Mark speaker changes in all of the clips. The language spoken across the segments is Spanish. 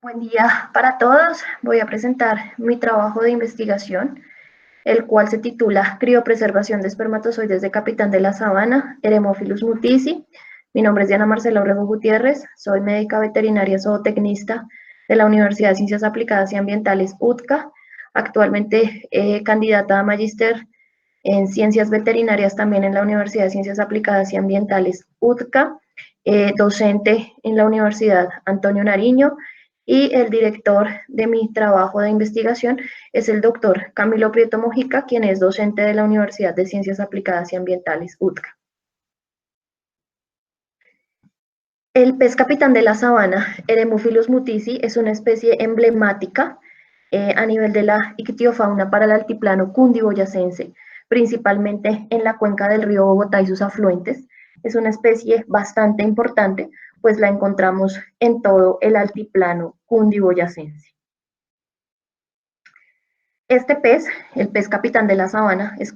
Speaker 1: Buen día para todos. Voy a presentar mi trabajo de investigación, el cual se titula Criopreservación de espermatozoides de capitán de la sabana, Eremophilus mutisi. Mi nombre es Diana Marcela Orrego Gutiérrez, soy médica veterinaria zootecnista de la Universidad de Ciencias Aplicadas y Ambientales UTCA, actualmente candidata a magíster en Ciencias Veterinarias también en la Universidad de Ciencias Aplicadas y Ambientales UTCA, docente en la Universidad Antonio Nariño, y el director de mi trabajo de investigación es el doctor Camilo Prieto Mojica, quien es docente de la Universidad de Ciencias Aplicadas y Ambientales UTCA. El pez capitán de la sabana, Eremophilus mutisi, es una especie emblemática a nivel de la ictiofauna para el altiplano cundiboyacense, principalmente en la cuenca del río Bogotá y sus afluentes. Es una especie bastante importante, pues la encontramos en todo el altiplano cundiboyacense. Este pez, el pez capitán de la sabana, es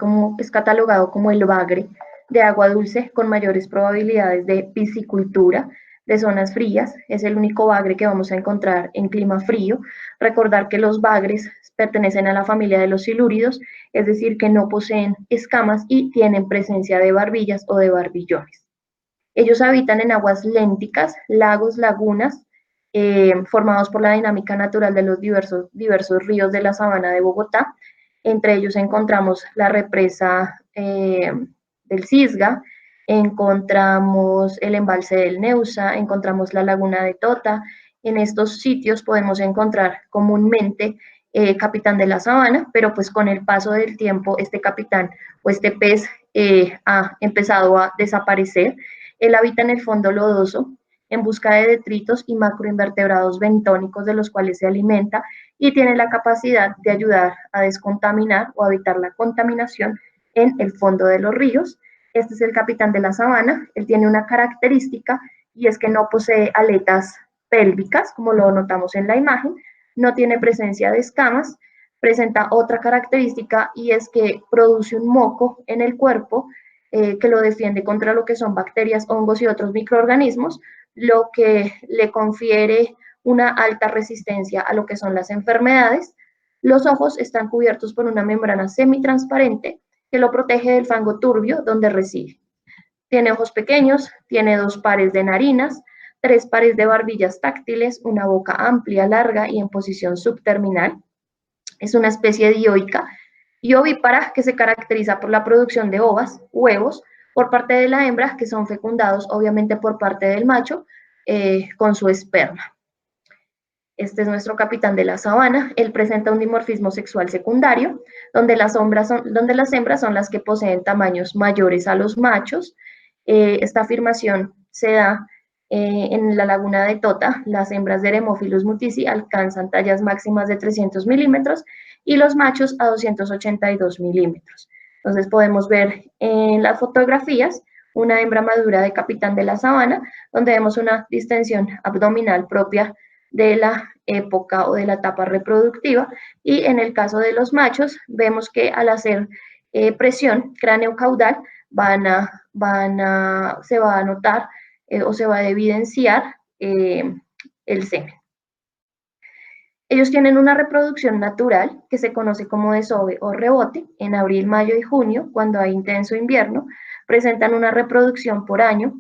Speaker 1: catalogado como el bagre de agua dulce con mayores probabilidades de piscicultura de zonas frías. Es el único bagre que vamos a encontrar en clima frío. Recordar que los bagres pertenecen a la familia de los silúridos, es decir, que no poseen escamas y tienen presencia de barbillas o de barbillones. Ellos habitan en aguas lénticas, lagos, lagunas, formados por la dinámica natural de los diversos ríos de la sabana de Bogotá. Entre ellos encontramos la represa del Cisga, encontramos el embalse del Neusa, encontramos la laguna de Tota. En estos sitios podemos encontrar comúnmente capitán de la sabana, pero pues con el paso del tiempo este capitán o este pez ha empezado a desaparecer. Él habita en el fondo lodoso en busca de detritos y macroinvertebrados bentónicos de los cuales se alimenta y tiene la capacidad de ayudar a descontaminar o a evitar la contaminación en el fondo de los ríos. Este es el capitán de la sabana. Él tiene una característica y es que no posee aletas pélvicas, como lo notamos en la imagen, no tiene presencia de escamas, presenta otra característica y es que produce un moco en el cuerpo que lo defiende contra lo que son bacterias, hongos y otros microorganismos, lo que le confiere una alta resistencia a lo que son las enfermedades. Los ojos están cubiertos por una membrana semitransparente que lo protege del fango turbio donde reside. Tiene ojos pequeños, tiene 2 pares de narinas, 3 pares de barbillas táctiles, una boca amplia, larga y en posición subterminal. Es una especie dioica y ovípara que se caracteriza por la producción de ovas, huevos, por parte de la hembra, que son fecundados obviamente por parte del macho con su esperma. Este es nuestro capitán de la sabana. Él presenta un dimorfismo sexual secundario, donde las hembras son las que poseen tamaños mayores a los machos. Esta afirmación se da en la laguna de Tota. Las hembras de Eremophilus mutisi alcanzan tallas máximas de 300 milímetros y los machos a 282 milímetros. Entonces podemos ver en las fotografías una hembra madura de capitán de la sabana, donde vemos una distensión abdominal propia de la época o de la etapa reproductiva, y en el caso de los machos vemos que al hacer presión cráneo-caudal se va a notar o se va a evidenciar el semen. Ellos tienen una reproducción natural que se conoce como desove o rebote en abril, mayo y junio, cuando hay intenso invierno, presentan una reproducción por año.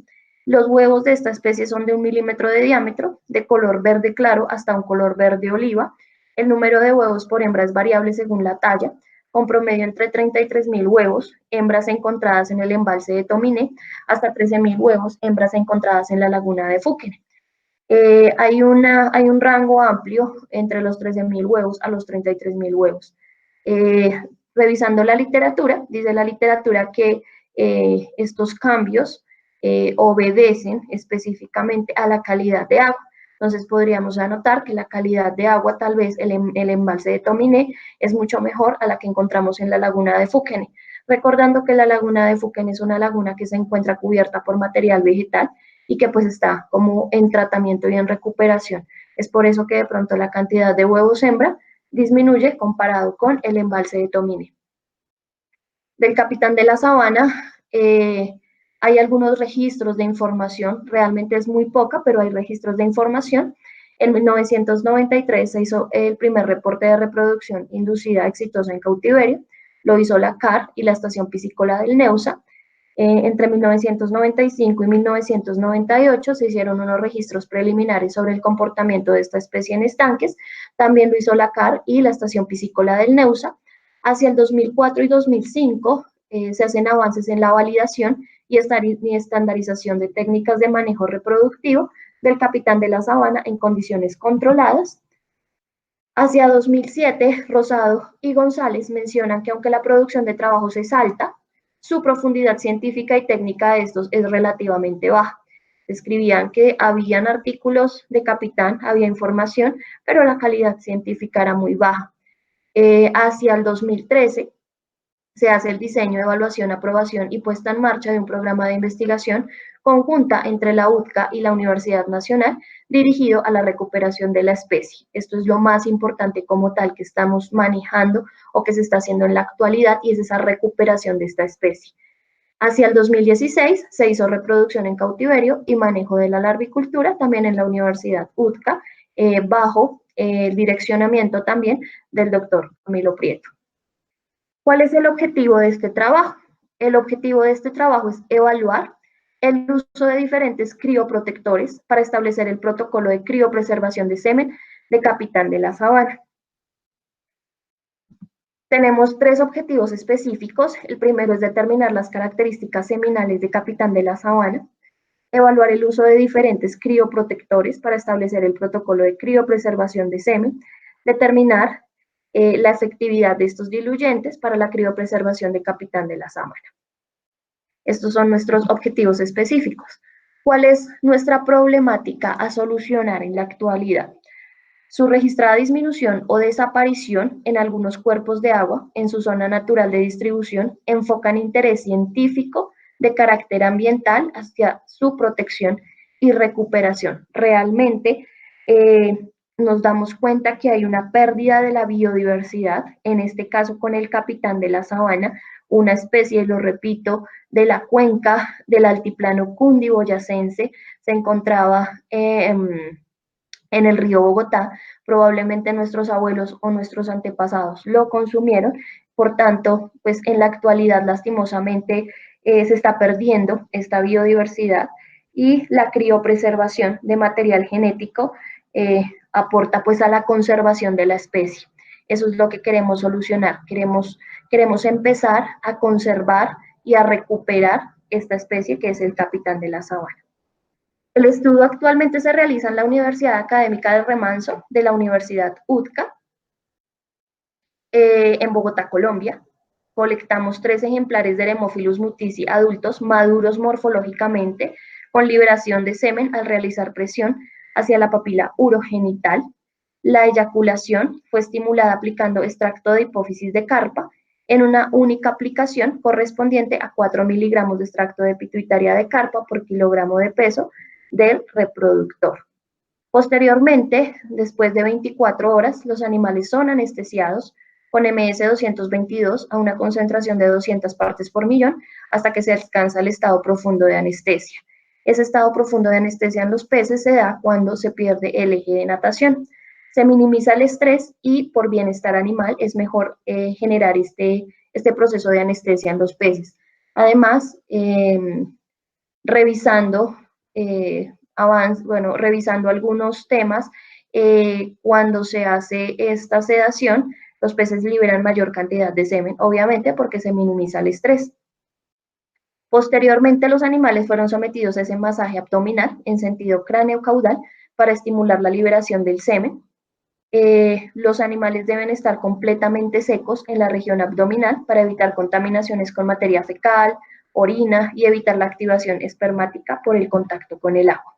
Speaker 1: Los huevos de esta especie son de 1 milímetro de diámetro, de color verde claro hasta un color verde oliva. El número de huevos por hembra es variable según la talla, con promedio entre 33.000 huevos, hembras encontradas en el embalse de Tominé, hasta 13.000 huevos, hembras encontradas en la laguna de Fúquene. Hay un rango amplio entre los 13.000 huevos a los 33.000 huevos. Revisando la literatura, dice la literatura que estos cambios obedecen específicamente a la calidad de agua. Entonces podríamos anotar que la calidad de agua, tal vez el embalse de Tominé, es mucho mejor a la que encontramos en la laguna de Fúquene. Recordando que la laguna de Fúquene es una laguna que se encuentra cubierta por material vegetal y que pues está como en tratamiento y en recuperación. Es por eso que de pronto la cantidad de huevos hembra disminuye comparado con el embalse de Tominé. Del capitán de la sabana hay algunos registros de información, realmente es muy poca, pero hay registros de información, En 1993 se hizo el primer reporte de reproducción inducida exitosa en cautiverio, lo hizo la CAR y la Estación Piscícola del Neusa. Entre 1995 y 1998 se hicieron unos registros preliminares sobre el comportamiento de esta especie en estanques, también lo hizo la CAR y la Estación Piscícola del Neusa. Hacia el 2004 y 2005 se hacen avances en la validación y estandarización de técnicas de manejo reproductivo del capitán de la sabana en condiciones controladas. Hacia 2007, Rosado y González mencionan que aunque la producción de trabajos es alta, su profundidad científica y técnica de estos es relativamente baja. Escribían que habían artículos de capitán, había información, pero la calidad científica era muy baja. Hacia el 2013 se hace el diseño, evaluación, aprobación y puesta en marcha de un programa de investigación conjunta entre la UTCA y la Universidad Nacional dirigido a la recuperación de la especie. Esto es lo más importante como tal que estamos manejando o que se está haciendo en la actualidad y es esa recuperación de esta especie. Hacia el 2016 se hizo reproducción en cautiverio y manejo de la larvicultura también en la Universidad UTCA, bajo el direccionamiento también del doctor Camilo Prieto. ¿Cuál es el objetivo de este trabajo? El objetivo de este trabajo es evaluar el uso de diferentes crioprotectores para establecer el protocolo de criopreservación de semen de capitán de la sabana. Tenemos tres objetivos específicos. El primero es determinar las características seminales de capitán de la sabana, evaluar el uso de diferentes crioprotectores para establecer el protocolo de criopreservación de semen, determinar la efectividad de estos diluyentes para la criopreservación de capitán de la sabana. Estos son nuestros objetivos específicos. ¿Cuál es nuestra problemática a solucionar en la actualidad? Su registrada disminución o desaparición en algunos cuerpos de agua en su zona natural de distribución enfocan interés científico de carácter ambiental hacia su protección y recuperación. Realmente nos damos cuenta que hay una pérdida de la biodiversidad, en este caso con el capitán de la sabana, una especie, lo repito, de la cuenca del altiplano cundiboyacense, se encontraba en el río Bogotá, probablemente nuestros abuelos o nuestros antepasados lo consumieron, por tanto, pues en la actualidad lastimosamente se está perdiendo esta biodiversidad y la criopreservación de material genético aporta pues a la conservación de la especie. Eso es lo que queremos solucionar, queremos empezar a conservar y a recuperar esta especie que es el capitán de la sabana. El estudio actualmente se realiza en la Universidad Académica de Remanso de la Universidad UTCA, en Bogotá, Colombia. Colectamos 3 ejemplares de Haemophilus mutici adultos maduros morfológicamente con liberación de semen al realizar presión hacia la papila urogenital. La eyaculación fue estimulada aplicando extracto de hipófisis de carpa en una única aplicación correspondiente a 4 miligramos de extracto de pituitaria de carpa por kilogramo de peso del reproductor. Posteriormente, después de 24 horas, los animales son anestesiados con MS-222 a una concentración de 200 partes por millón hasta que se alcanza el estado profundo de anestesia. Ese estado profundo de anestesia en los peces se da cuando se pierde el eje de natación. Se minimiza el estrés y por bienestar animal es mejor generar este proceso de anestesia en los peces. Además, revisando revisando algunos temas, cuando se hace esta sedación, los peces liberan mayor cantidad de semen, obviamente porque se minimiza el estrés. Posteriormente, los animales fueron sometidos a ese masaje abdominal en sentido cráneo-caudal para estimular la liberación del semen. Los animales deben estar completamente secos en la región abdominal para evitar contaminaciones con materia fecal, orina y evitar la activación espermática por el contacto con el agua.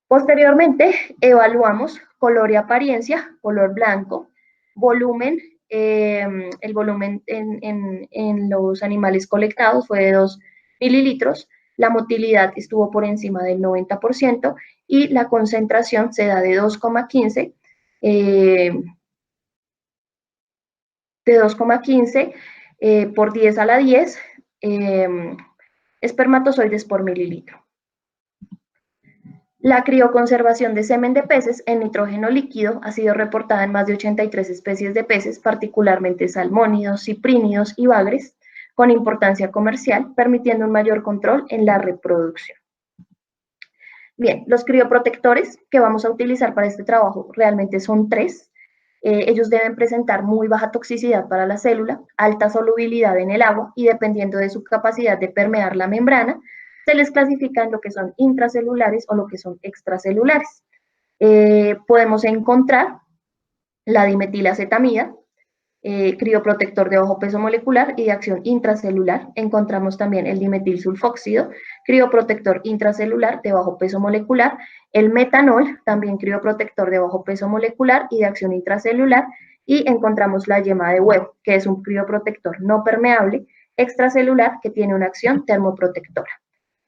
Speaker 1: Posteriormente, evaluamos color y apariencia, color blanco, volumen, el volumen en los animales colectados fue de 2 mililitros, la motilidad estuvo por encima del 90% y la concentración se da de 2,15 por 10 a la 10 espermatozoides por mililitro. La crioconservación de semen de peces en nitrógeno líquido ha sido reportada en más de 83 especies de peces, particularmente salmónidos, ciprínidos y bagres, con importancia comercial, permitiendo un mayor control en la reproducción. Bien, los crioprotectores que vamos a utilizar para este trabajo realmente son tres. Ellos deben presentar muy baja toxicidad para la célula, alta solubilidad en el agua y dependiendo de su capacidad de permear la membrana, se les clasifica en lo que son intracelulares o lo que son extracelulares. Podemos encontrar la dimetilacetamida, crioprotector de bajo peso molecular y de acción intracelular. Encontramos también el dimetilsulfóxido, crioprotector intracelular de bajo peso molecular, el metanol, también crioprotector de bajo peso molecular y de acción intracelular, y encontramos la yema de huevo, que es un crioprotector no permeable extracelular que tiene una acción termoprotectora.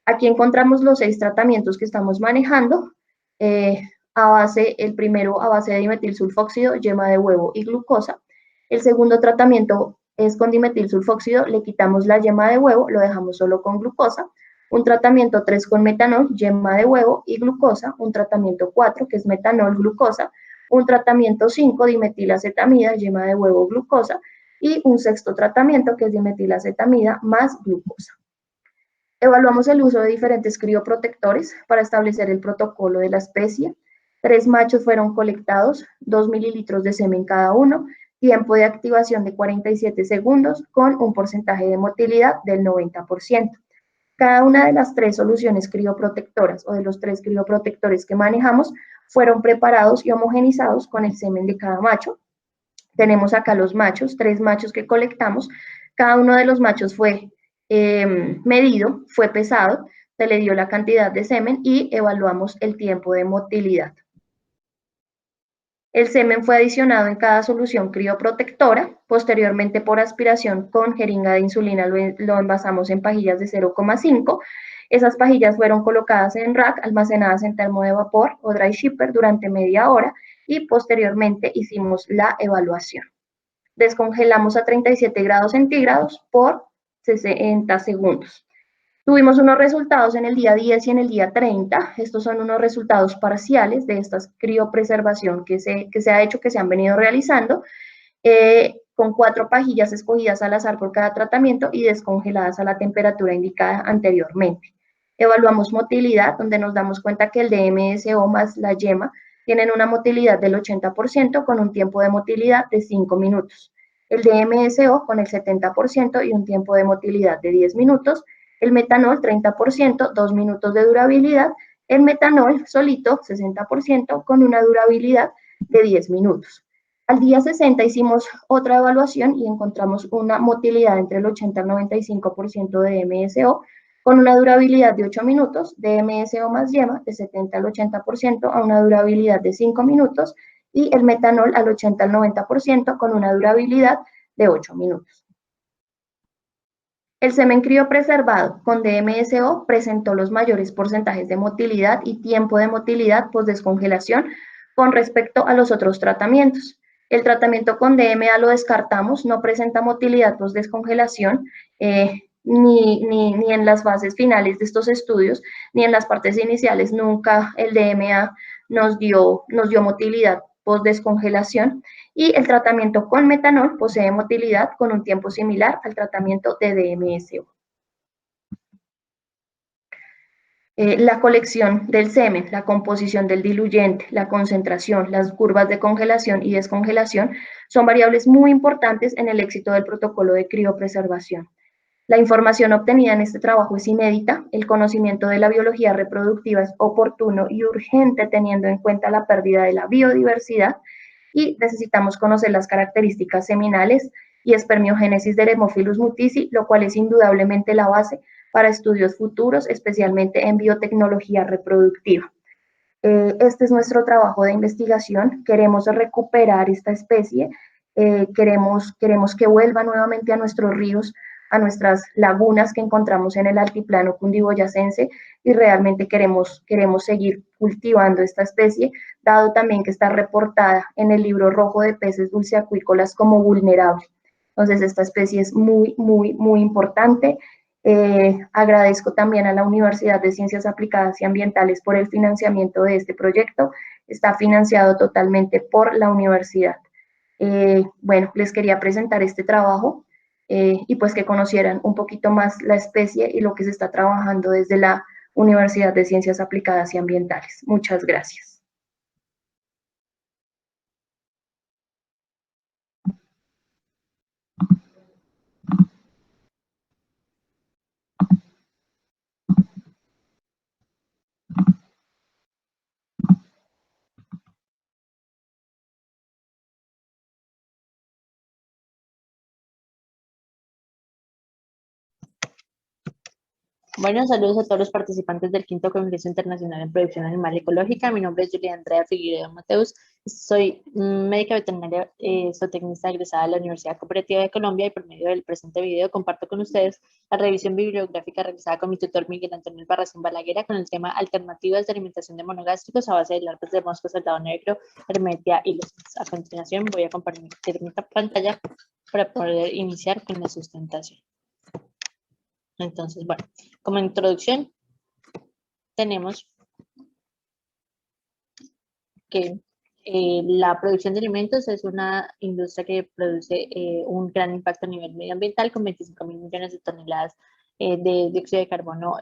Speaker 1: Aquí encontramos los 6 tratamientos que estamos manejando, el primero a base de dimetilsulfóxido, yema de huevo y glucosa. El segundo tratamiento es con dimetilsulfóxido, le quitamos la yema de huevo, lo dejamos solo con glucosa. Un tratamiento 3 con metanol, yema de huevo y glucosa. Un tratamiento 4 que es metanol, glucosa. Un tratamiento 5, dimetilacetamida, yema de huevo, glucosa. Y un sexto tratamiento que es dimetilacetamida más glucosa. Evaluamos el uso de diferentes crioprotectores para establecer el protocolo de la especie. 3 machos fueron colectados, 2 mililitros de semen cada uno, tiempo de activación de 47 segundos con un porcentaje de motilidad del 90%. Cada una de las 3 soluciones crioprotectoras o de los 3 crioprotectores que manejamos fueron preparados y homogenizados con el semen de cada macho. Tenemos acá los machos, 3 machos que colectamos. Cada uno de los machos fue medido, fue pesado, se le dio la cantidad de semen y evaluamos el tiempo de motilidad. El semen fue adicionado en cada solución crioprotectora, posteriormente por aspiración con jeringa de insulina lo envasamos en pajillas de 0,5. Esas pajillas fueron colocadas en rack, almacenadas en termo de vapor o dry shipper durante media hora y posteriormente hicimos la evaluación. Descongelamos a 37 grados centígrados por 60 segundos. Tuvimos unos resultados en el día 10 y en el día 30. Estos son unos resultados parciales de esta criopreservación que se ha hecho, que se han venido realizando, con 4 pajillas escogidas al azar por cada tratamiento y descongeladas a la temperatura indicada anteriormente. Evaluamos motilidad, donde nos damos cuenta que el DMSO más la yema tienen una motilidad del 80% con un tiempo de motilidad de 5 minutos. El DMSO con el 70% y un tiempo de motilidad de 10 minutos. El metanol 30%, 2 minutos de durabilidad. El metanol solito 60% con una durabilidad de 10 minutos. Al día 60 hicimos otra evaluación y encontramos una motilidad entre el 80 al 95% de DMSO con una durabilidad de 8 minutos, DMSO más yema de 70 al 80% a una durabilidad de 5 minutos y el metanol al 80 al 90% con una durabilidad de 8 minutos. El semen criopreservado con DMSO presentó los mayores porcentajes de motilidad y tiempo de motilidad post-descongelación con respecto a los otros tratamientos. El tratamiento con DMA lo descartamos, no presenta motilidad post-descongelación, ni en las fases finales de estos estudios, ni en las partes iniciales, nunca el DMA nos dio motilidad post-descongelación. Y el tratamiento con metanol posee motilidad con un tiempo similar al tratamiento de DMSO. La colección del semen, la composición del diluyente, la concentración, las curvas de congelación y descongelación son variables muy importantes en el éxito del protocolo de criopreservación. La información obtenida en este trabajo es inédita, el conocimiento de la biología reproductiva es oportuno y urgente teniendo en cuenta la pérdida de la biodiversidad y necesitamos conocer las características seminales y espermiogénesis de Haemophilus mutici, lo cual es indudablemente la base para estudios futuros, especialmente en biotecnología reproductiva. Este es nuestro trabajo de investigación, queremos recuperar esta especie, queremos que vuelva nuevamente a nuestros ríos, a nuestras lagunas que encontramos en el altiplano cundiboyacense y realmente queremos seguir cultivando esta especie, dado también que está reportada en el libro rojo de peces dulceacuícolas como vulnerable. Entonces esta especie es muy, muy, muy importante. Agradezco también a la Universidad de Ciencias Aplicadas y Ambientales por el financiamiento de este proyecto. Está financiado totalmente por la universidad. Bueno, les quería presentar este trabajo y pues que conocieran un poquito más la especie y lo que se está trabajando desde la Universidad de Ciencias Aplicadas y Ambientales. Muchas gracias.
Speaker 2: Bueno, saludos a todos los participantes del quinto Congreso Internacional en Producción Animal Ecológica. Mi nombre es Julia Andrea Figueredo Mateus. Soy médica veterinaria zootecnista egresada de la Universidad Cooperativa de Colombia y por medio del presente video comparto con ustedes la revisión bibliográfica realizada con mi tutor Miguel Antonio Albarracín Balaguera con el tema Alternativas de alimentación de monogástricos a base de larvas de mosco soldado negro, hermetia y los. A continuación voy a compartir mi pantalla para poder iniciar con la sustentación. Entonces, bueno, como introducción tenemos que la producción de alimentos es una industria que produce un gran impacto a nivel medioambiental con 25.000 millones de toneladas de dióxido de carbono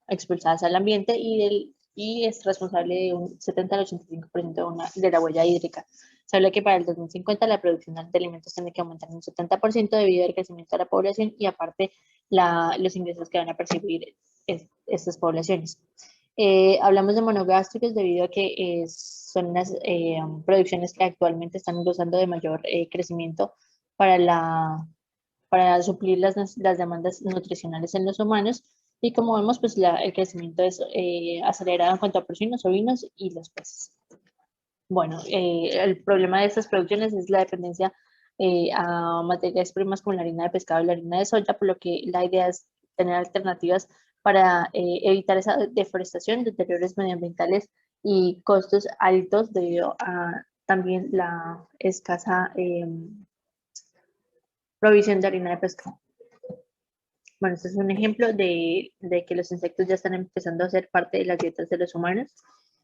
Speaker 2: expulsadas al ambiente y es responsable de un 70 al 85% de la huella hídrica. Se habla que para el 2050 la producción de alimentos tiene que aumentar un 70% debido al crecimiento de la población y aparte los ingresos que van a percibir estas poblaciones. Hablamos de monogástricos debido a que son las producciones que actualmente están gozando de mayor crecimiento para suplir las demandas nutricionales en los humanos. Y como vemos, pues el crecimiento es acelerado en cuanto a porcinos, ovinos y los peces. Bueno, el problema de estas producciones es la dependencia a materias primas como la harina de pescado y la harina de soya, por lo que la idea es tener alternativas para evitar esa deforestación, deteriores medioambientales y costos altos debido a también la escasa provisión de harina de pescado. Bueno, este es un ejemplo de que los insectos ya están empezando a ser parte de las dietas de los humanos.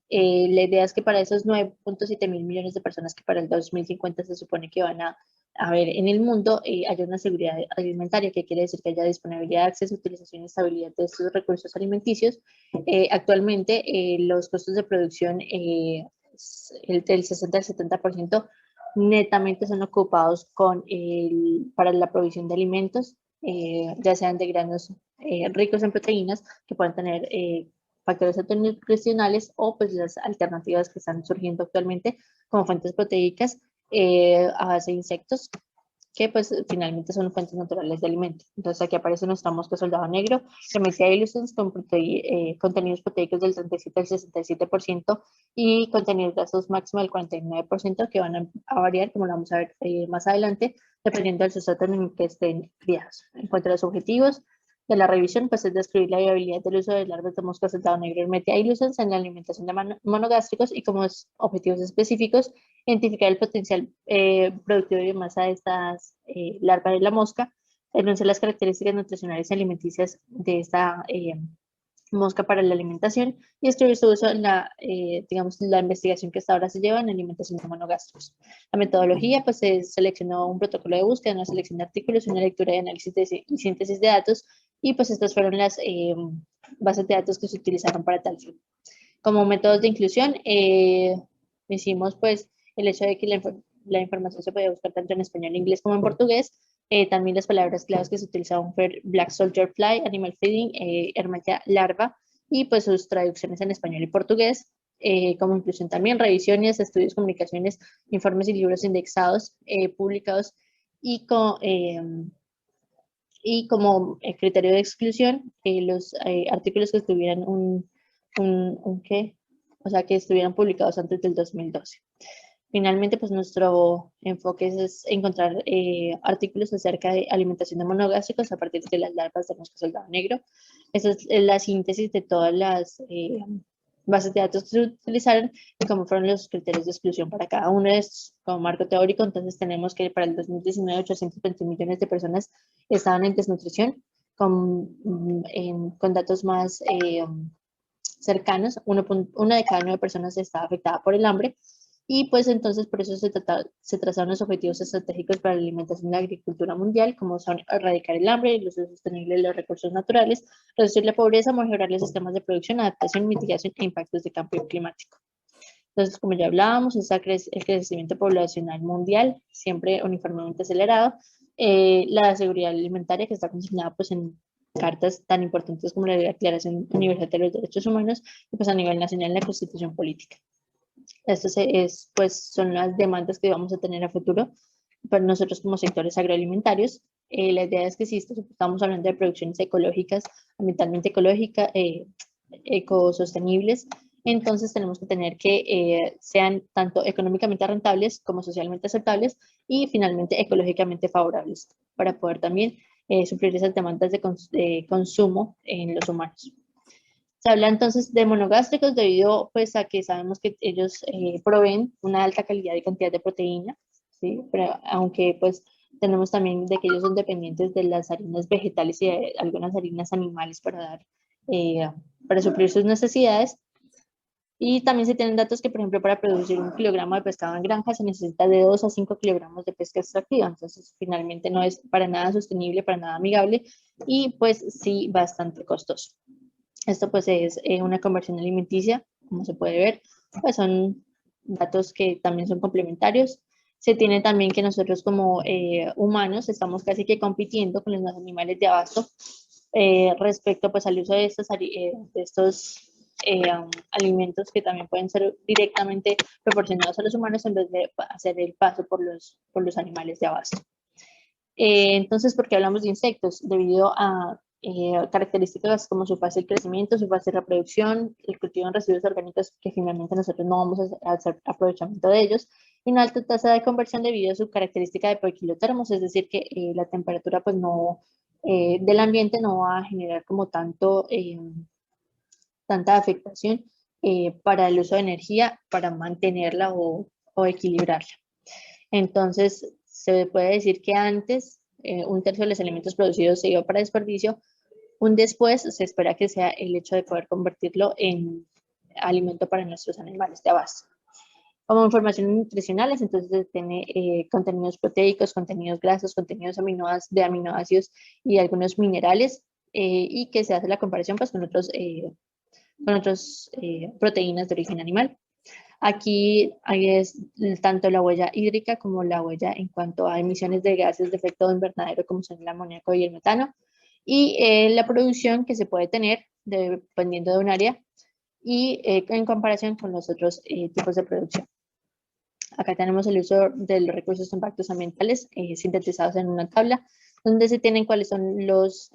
Speaker 2: La idea es que para esos 9.7 mil millones de personas que para el 2050 se supone que van a haber en el mundo, haya una seguridad alimentaria, que quiere decir que haya disponibilidad, acceso, utilización y estabilidad de estos recursos alimenticios. Actualmente, los costos de producción, del 60 al 70%, netamente son ocupados para la provisión de alimentos, ya sean de granos ricos en proteínas que pueden tener factores nutricionales o pues las alternativas que están surgiendo actualmente como fuentes proteicas a base de insectos que pues finalmente son fuentes naturales de alimento. Entonces aquí aparece nuestra mosca soldado negro, Hermetia illustrans con contenidos proteicos del 37 al 67% y contenidos grasos máximo del 49% que van a variar, como lo vamos a ver más adelante, dependiendo del sustrato en el que estén criados. En cuanto a los objetivos de la revisión, pues es describir la viabilidad del uso de larvas de mosca soldado negro, Hermetia illustrans en la alimentación de monogástricos y como objetivos específicos, identificar el potencial productivo de biomasa de estas larvas de la mosca, denunciar las características nutricionales y alimenticias de esta mosca para la alimentación y escribir su uso en digamos, la investigación que hasta ahora se lleva en alimentación de monogástricos. La metodología, pues se seleccionó un protocolo de búsqueda, una selección de artículos, una lectura de análisis y síntesis de datos y pues estas fueron las bases de datos que se utilizaron para tal fin. Como métodos de inclusión, hicimos pues el hecho de que la información se podía buscar tanto en español, inglés como en portugués. También las palabras claves que se utilizaban fueron Black Soldier Fly, Animal Feeding, Hermetia larva y pues sus traducciones en español y portugués. Como inclusión también revisiones, estudios, comunicaciones, informes y libros indexados, publicados y como criterio de exclusión, los artículos que estuvieran ¿qué? O sea, que estuvieran publicados antes del 2012. Finalmente, pues nuestro enfoque es encontrar artículos acerca de alimentación de monogástricos a partir de las larvas de mosca soldado negro. Esa es la síntesis de todas las bases de datos que se utilizaron y cómo fueron los criterios de exclusión para cada uno de estos como marco teórico. Entonces tenemos que para el 2019 820 millones de personas estaban en desnutrición, con datos más cercanos, una de cada 9 personas está afectada por el hambre, y pues entonces por eso se trazaron los objetivos estratégicos para la alimentación y la agricultura mundial, como son erradicar el hambre, el uso sostenible de los recursos naturales, reducir la pobreza, mejorar los sistemas de producción, adaptación, mitigación e impactos de cambio climático. Entonces, como ya hablábamos, el crecimiento poblacional mundial, siempre uniformemente acelerado, la seguridad alimentaria, que está consignada pues en cartas tan importantes como la Declaración Universal de los Derechos Humanos, y pues a nivel nacional la Constitución Política. Estas pues, son las demandas que vamos a tener a futuro para nosotros como sectores agroalimentarios. La idea es que si estamos hablando de producciones ecológicas, ambientalmente ecológicas, ecosostenibles, entonces tenemos que tener que sean tanto económicamente rentables como socialmente aceptables y finalmente ecológicamente favorables para poder también suplir esas demandas de consumo en los humanos. Se habla entonces de monogástricos debido pues a que sabemos que ellos proveen una alta calidad y cantidad de proteína, ¿sí? Pero, aunque pues tenemos también de que ellos son dependientes de las harinas vegetales y de algunas harinas animales para suplir sus necesidades. Y también se tienen datos que, por ejemplo, para producir 1 kilogramo de pescado en granja se necesita de 2 a 5 kilogramos de pesca extractiva. Entonces, finalmente no es para nada sostenible, para nada amigable y pues sí bastante costoso. Esto pues es una conversión alimenticia, como se puede ver, pues son datos que también son complementarios. Se tiene también que nosotros como humanos estamos casi que compitiendo con los animales de abasto respecto pues al uso de estos alimentos que también pueden ser directamente proporcionados a los humanos en vez de hacer el paso por los animales de abasto. Entonces, ¿por qué hablamos de insectos? Debido a características como su fácil crecimiento, su fácil reproducción, el cultivo en residuos orgánicos que finalmente nosotros no vamos a hacer aprovechamiento de ellos, y una alta tasa de conversión debido a su característica de poiquilotermos, es decir, que la temperatura pues no, del ambiente no va a generar como tanta afectación para el uso de energía, para mantenerla o equilibrarla. Entonces, se puede decir que antes 1/3 de los alimentos producidos se iba para desperdicio, un después se espera que sea el hecho de poder convertirlo en alimento para nuestros animales de abasto. Como información nutricionales, entonces tiene contenidos proteicos, contenidos grasos, contenidos de aminoácidos y algunos minerales, y que se hace la comparación pues, con otras proteínas de origen animal. Aquí es tanto la huella hídrica como la huella en cuanto a emisiones de gases de efecto invernadero como son el amoníaco y el metano, y la producción que se puede tener dependiendo de un área y en comparación con los otros tipos de producción. Acá tenemos el uso de los recursos de impactos ambientales sintetizados en una tabla donde se tienen cuáles son los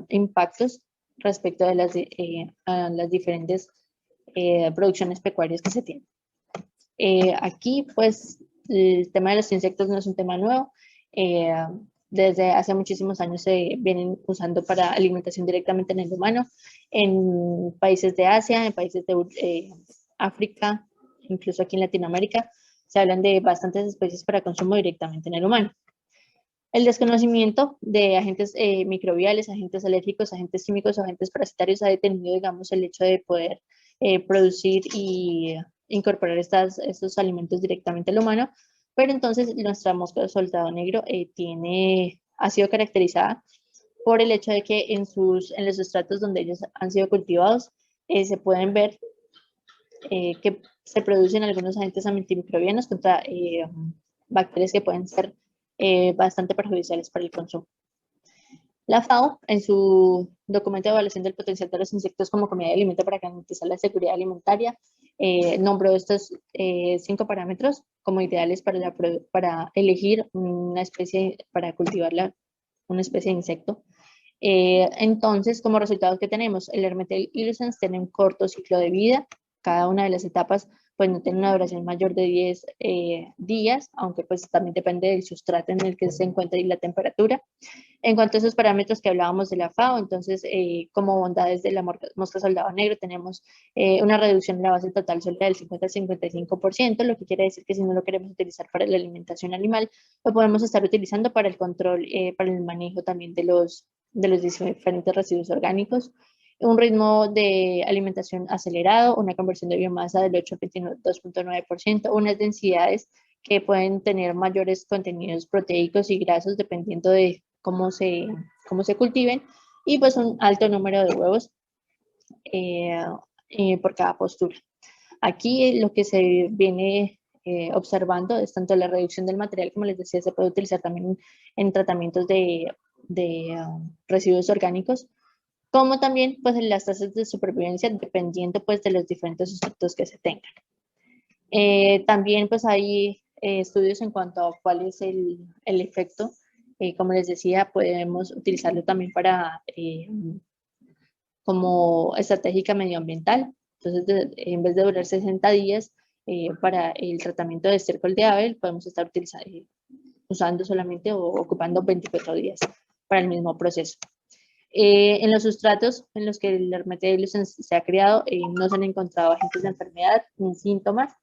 Speaker 2: impactos respecto de a las diferentes producciones pecuarias que se tienen. Aquí, pues, el tema de los insectos no es un tema nuevo. Desde hace muchísimos años se vienen usando para alimentación directamente en el humano, en países de Asia, en países de África, incluso aquí en Latinoamérica, se hablan de bastantes especies para consumo directamente en el humano. El desconocimiento de agentes microbiales, agentes alérgicos, agentes químicos o agentes parasitarios ha detenido, digamos, el hecho de poder producir y incorporar estos alimentos directamente al humano, pero entonces nuestra mosca de soldado negro ha sido caracterizada por el hecho de que en los estratos donde ellos han sido cultivados se pueden ver que se producen algunos agentes antimicrobianos contra bacterias que pueden ser bastante perjudiciales para el consumo. La FAO, en su documento de evaluación del potencial de los insectos como comida y alimento para garantizar la seguridad alimentaria, nombró estos 5 parámetros como ideales para elegir una especie, para cultivar una especie de insecto. Entonces, como resultado que tenemos, el Hermetel iluscens tiene un corto ciclo de vida. Cada una de las etapas pues no tiene una duración mayor de 10 días, aunque pues también depende del sustrato en el que se encuentra y la temperatura. En cuanto a esos parámetros que hablábamos de la FAO, entonces como bondades de la mosca soldado negro tenemos una reducción de la base total suelta del 50 al 55%, lo que quiere decir que si no lo queremos utilizar para la alimentación animal, lo podemos estar utilizando para el control, para el manejo también de los de los diferentes residuos orgánicos, un ritmo de alimentación acelerado, una conversión de biomasa del 8 a 22.9%, unas densidades que pueden tener mayores contenidos proteicos y grasos dependiendo de cómo se cultiven, y pues un alto número de huevos por cada postura. Aquí lo que se viene observando es tanto la reducción del material, como les decía, se puede utilizar también en tratamientos de residuos orgánicos, como también pues las tasas de supervivencia dependiendo pues de los diferentes sustratos que se tengan. También pues hay estudios en cuanto a cuál es el efecto. Como les decía, podemos utilizarlo también para como estratégica medioambiental. Entonces, en vez de durar 60 días para el tratamiento de estiércol de ave, podemos estar usando solamente o ocupando 24 días para el mismo proceso. En los sustratos en los que el Hermeteilus se ha creado, no se han encontrado agentes de enfermedad ni síntomas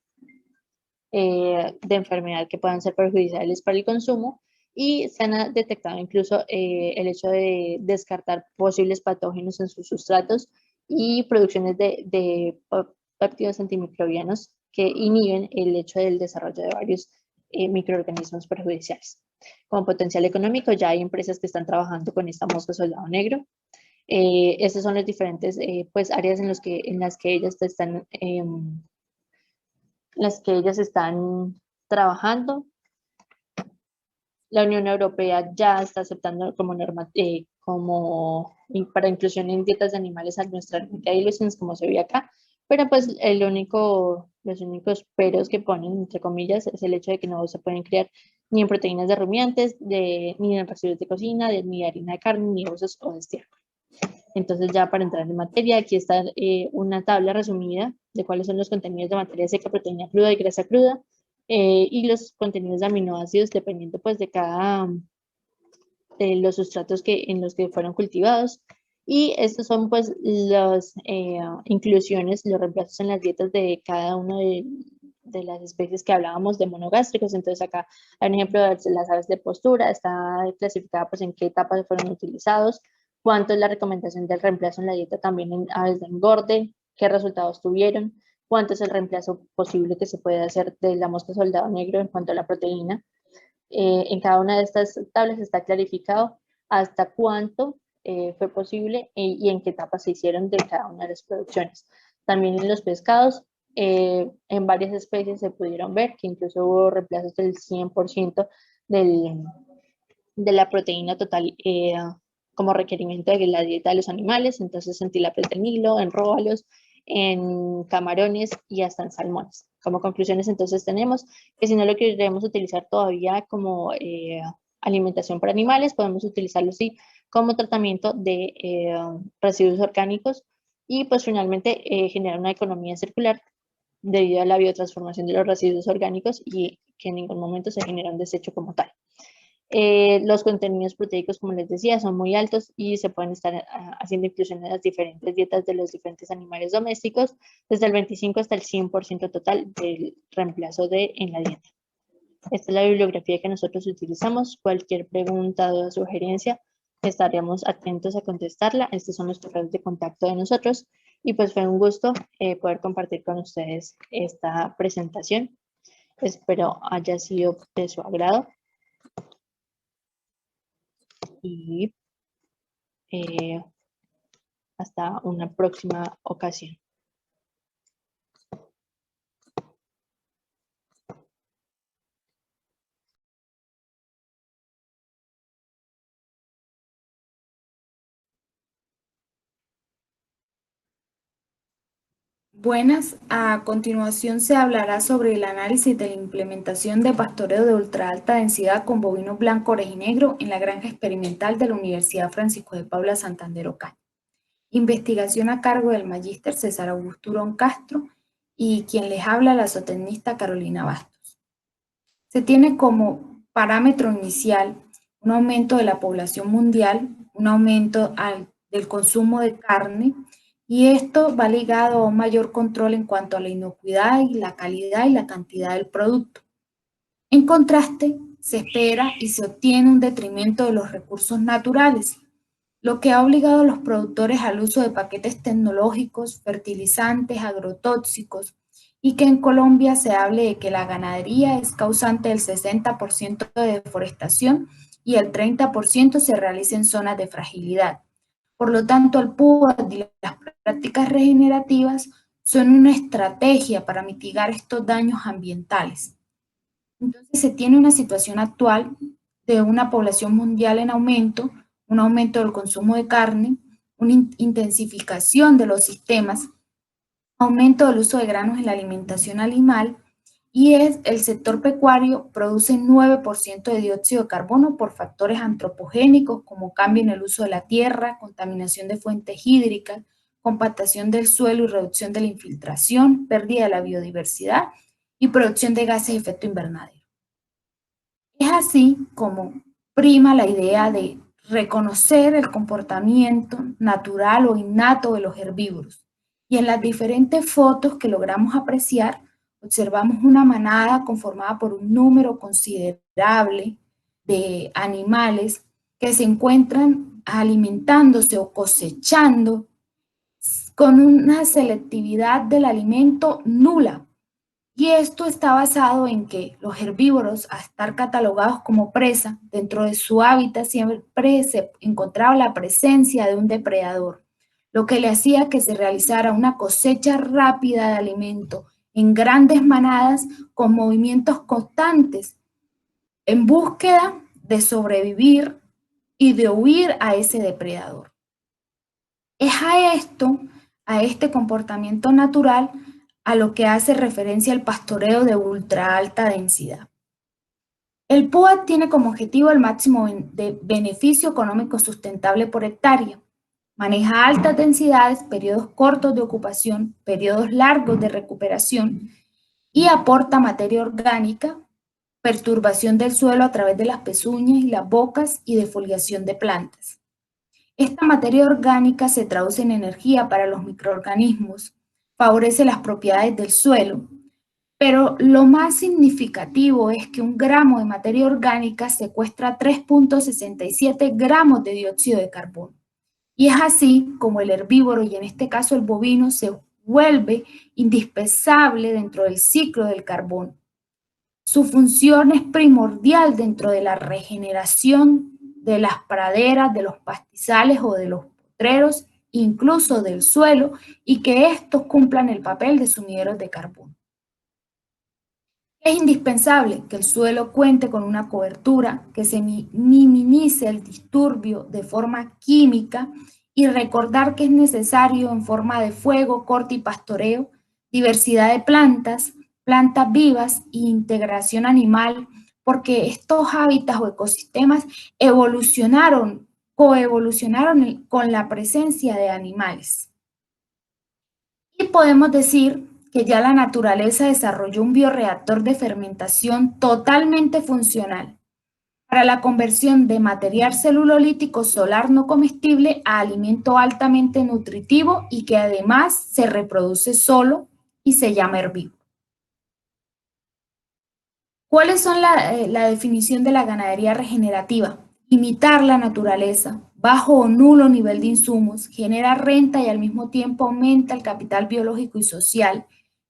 Speaker 2: de enfermedad que puedan ser perjudiciales para el consumo, y se han detectado incluso el hecho de descartar posibles patógenos en sus sustratos y producciones de péptidos antimicrobianos que inhiben el hecho del desarrollo de varios microorganismos perjudiciales. Como potencial económico, ya hay empresas que están trabajando con esta mosca soldado negro. Estas son las diferentes pues, áreas en las que ellas están trabajando. La Unión Europea ya está aceptando como norma, para inclusión en dietas de animales a nuestras Hermeteilus, como se ve acá, pero pues los únicos peros que ponen, entre comillas, es el hecho de que no se pueden crear ni en proteínas de rumiantes, ni en residuos de cocina, ni de harina de carne, ni huesos o de estiércol. Entonces, ya para entrar en materia, aquí está una tabla resumida de cuáles son los contenidos de materia seca, proteína cruda y grasa cruda, y los contenidos de aminoácidos dependiendo pues de los sustratos en los que fueron cultivados. Y estos son pues las inclusiones, los reemplazos en las dietas de cada una de las especies que hablábamos de monogástricos. Entonces acá hay un ejemplo de las aves de postura, está clasificada pues en qué etapas fueron utilizados, cuánto es la recomendación del reemplazo en la dieta también en aves de engorde, qué resultados tuvieron, cuánto es el reemplazo posible que se puede hacer de la mosca soldado negro en cuanto a la proteína. En cada una de estas tablas está clarificado hasta cuánto fue posible y en qué etapas se hicieron de cada una de las producciones. También en los pescados, en varias especies se pudieron ver que incluso hubo reemplazos del 100% de la proteína total como requerimiento de la dieta de los animales. Entonces en tilapia del Nilo, en róbalos, en camarones y hasta en salmones. Como conclusiones, entonces tenemos que si no lo queremos utilizar todavía como alimentación para animales, podemos utilizarlo sí como tratamiento de residuos orgánicos, y pues finalmente generar una economía circular debido a la biotransformación de los residuos orgánicos y que en ningún momento se genera un desecho como tal. Los contenidos proteicos, como les decía, son muy altos y se pueden estar haciendo inclusión en las diferentes dietas de los diferentes animales domésticos, desde el 25 hasta el 100% total del reemplazo en la dieta. Esta es la bibliografía que nosotros utilizamos. Cualquier pregunta o sugerencia, estaríamos atentos a contestarla. Estos son los correos de contacto de nosotros, y pues fue un gusto poder compartir con ustedes esta presentación. Espero haya sido de su agrado. Y hasta una próxima ocasión.
Speaker 3: Buenas, a continuación se hablará sobre el análisis de la implementación de pastoreo de ultra alta densidad con bovino blanco orejinegro en la granja experimental de la Universidad Francisco de Paula Santander Ocaña. Investigación a cargo del magíster César Augusto Urón Castro y quien les habla la zootecnista Carolina Bastos. Se tiene como parámetro inicial un aumento de la población mundial, un aumento del consumo de carne, y esto va ligado a un mayor control en cuanto a la inocuidad y la calidad y la cantidad del producto. En contraste, se espera y se obtiene un detrimento de los recursos naturales. lo que ha obligado a los productores al uso de paquetes tecnológicos, fertilizantes, agrotóxicos, y que en Colombia se hable de que la ganadería es causante del 60% de deforestación y el 30% se realiza en zonas de fragilidad. Por lo tanto, el PUAD y las prácticas regenerativas son una estrategia para mitigar estos daños ambientales. Entonces, se tiene una situación actual de una población mundial en aumento, un aumento del consumo de carne, una intensificación de los sistemas, aumento del uso de granos en la alimentación animal, y el sector pecuario produce 9% de dióxido de carbono por factores antropogénicos como cambio en el uso de la tierra, contaminación de fuentes hídricas, compactación del suelo y reducción de la infiltración, pérdida de la biodiversidad y producción de gases de efecto invernadero. Es así como prima la idea de reconocer el comportamiento natural o innato de los herbívoros. Y en las diferentes fotos que logramos apreciar, observamos una manada conformada por un número considerable de animales que se encuentran alimentándose o cosechando con una selectividad del alimento nula. Y esto está basado en que los herbívoros, al estar catalogados como presa, dentro de su hábitat siempre se encontraba la presencia de un depredador, lo que le hacía que se realizara una cosecha rápida de alimento en grandes manadas con movimientos constantes en búsqueda de sobrevivir y de huir a ese depredador. Es a este comportamiento natural, a lo que hace referencia el pastoreo de ultra alta densidad. El PUAD tiene como objetivo el máximo de beneficio económico sustentable por hectárea. Maneja altas densidades, periodos cortos de ocupación, periodos largos de recuperación y aporta materia orgánica, perturbación del suelo a través de las pezuñas y las bocas y defoliación de plantas. Esta materia orgánica se traduce en energía para los microorganismos, favorece las propiedades del suelo, pero lo más significativo es que un gramo de materia orgánica secuestra 3.67 gramos de dióxido de carbono. Y es así como el herbívoro, y en este caso el bovino, se vuelve indispensable dentro del ciclo del carbono. Su función es primordial dentro de la regeneración de las praderas, de los pastizales o de los potreros, incluso del suelo, y que estos cumplan el papel de sumideros de carbono. Es indispensable que el suelo cuente con una cobertura, que se minimice el disturbio de forma química y recordar que es necesario en forma de fuego, corte y pastoreo, diversidad de plantas, plantas vivas e integración animal, porque estos hábitats o ecosistemas coevolucionaron con la presencia de animales. Y podemos decir que ya la naturaleza desarrolló un bioreactor de fermentación totalmente funcional para la conversión de material celulolítico solar no comestible a alimento altamente nutritivo y que además se reproduce solo y se llama herbívoro. ¿Cuáles son la definición de la ganadería regenerativa? Imitar la naturaleza, bajo o nulo nivel de insumos, genera renta y al mismo tiempo aumenta el capital biológico y social,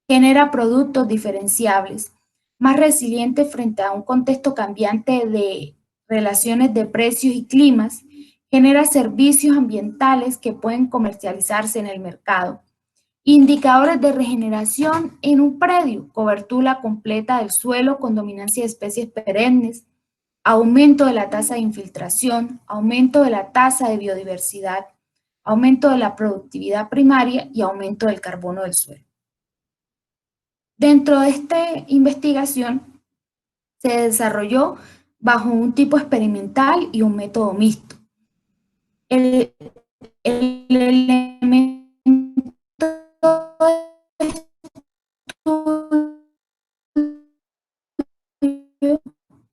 Speaker 3: genera productos diferenciables, más resilientes frente a un contexto cambiante de relaciones de precios y climas, genera servicios ambientales que pueden comercializarse en el mercado. Indicadores de regeneración en un predio, cobertura completa del suelo con dominancia de especies perennes, aumento de la tasa de infiltración, aumento de la tasa de biodiversidad, aumento de la productividad primaria y aumento del carbono del suelo. Dentro de esta investigación se desarrolló bajo un tipo experimental y un método mixto. El elemento